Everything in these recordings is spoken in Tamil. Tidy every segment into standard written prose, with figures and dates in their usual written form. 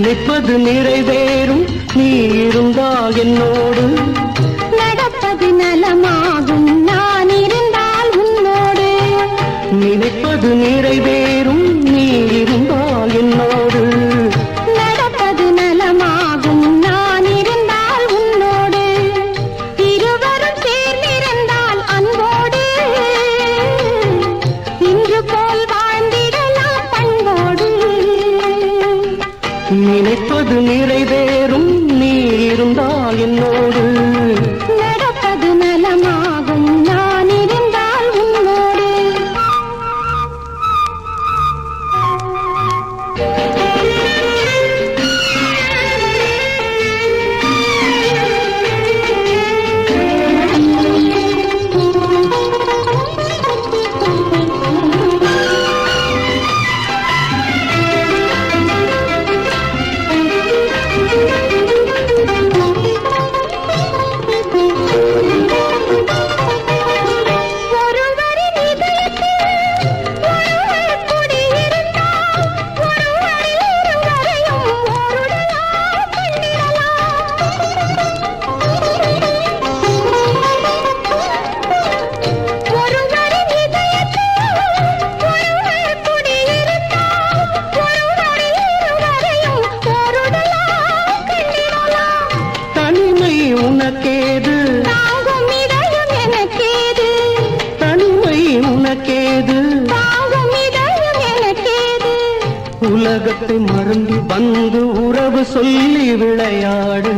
நினைப்பது நிறைவேறும் நீ இருந்தால் என்னோடு, நடப்பது நலமாகும் நான் இருந்தால் உன்னோடு. நினைப்பது நிறைவேறும் நீ இருந்தால் என்னோடு, நடப்பது நலமாகும் நான் இருந்தால் உன்னோடு. இருவரும் சேர்ந்திருந்தால் அன்போடு, இன்று போல் வாழ்ந்திடலாம் பண்போடு. நினைப்பது நிறைவேறும் நீ இருந்தால் என்னோடு, நடப்பது நலமாகும் நான் இருந்தால் உன்னோடு. உனக்கேது தாங்கும் இதயம் எனக்கேது, தனிமை உனக்கேது, தாங்கும் இதயம் எனக்கேது. உலகத்தை மறந்து வந்து உறவு சொல்லி விளையாடு,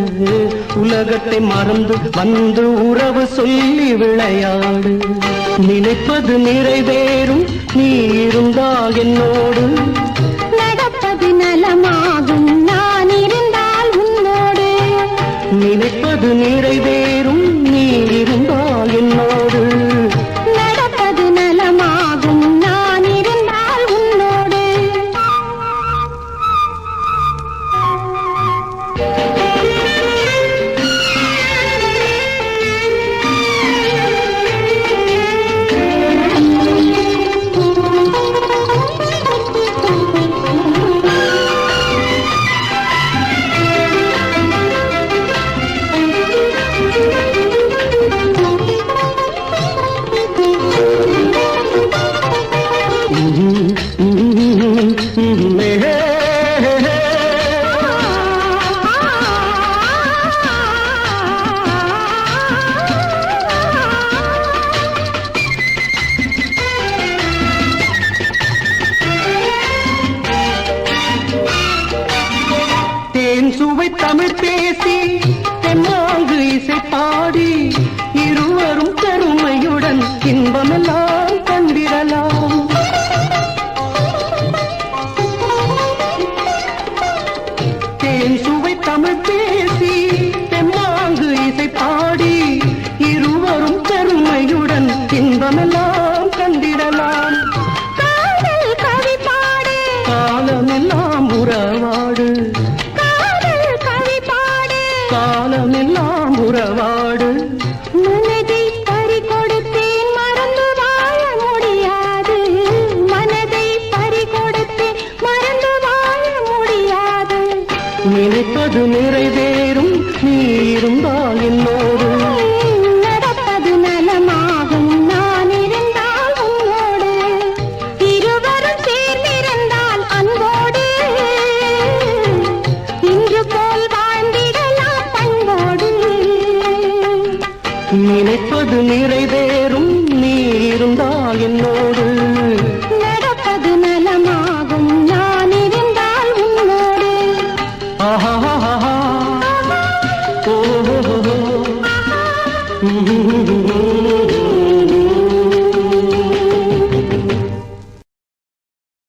உலகத்தை மறந்து வந்து உறவு சொல்லி விளையாடு. நினைப்பது நிறைவேறும் நீ இருந்தால் என்னோடு, நடப்பது நலமாகும் நான் இருந்தால் உன்னோடு. நினைப்பது நிறைவேறும் நீ இருந்தால் என்னோடு, நடப்பது நலமாகும் நான் இருந்தால் உன்னோடு. தேன் சுவை தமிழ் பேசி தென்னாங்கு இசை பாடி இருவரும் பெருமையுடன் இன்பமெல்லாம் கண்டிடலாம். தேன் சுவை தமிழ் பேசி தென்னாங்கு இசை பாடி இருவரும் பெருமையுடன் இன்பமெல்லாம் கண்டிடலாம். காதல் கவி பாடு, காலமெல்லாம் உறவாடு, காதல் கவி பாடு. காலமெல்லாம் உறவாடு. மனதை பறி கொடுத்தேன் மறந்து வாழ முடியாது, மனதை பறி கொடுத்தேன் மறந்து வாழ முடியாது. நினைப்பது நிறைவேறும் நீ இருந்தால் என்னோடு, நடப்பது நலமாகும் நான் இருந்தால் உன்னோடு. இருவரும் சேர்ந்திருந்தால் அன்போடு, இன்று போல் வாழ்ந்திடலாம் பண்போடு. நினைப்பது நிறைவேறும் நீ இருந்தால் என்னோடு, நடப்பது நலமாகும் நான் இருந்தால் உன்னோடு. ஆஹா ஓ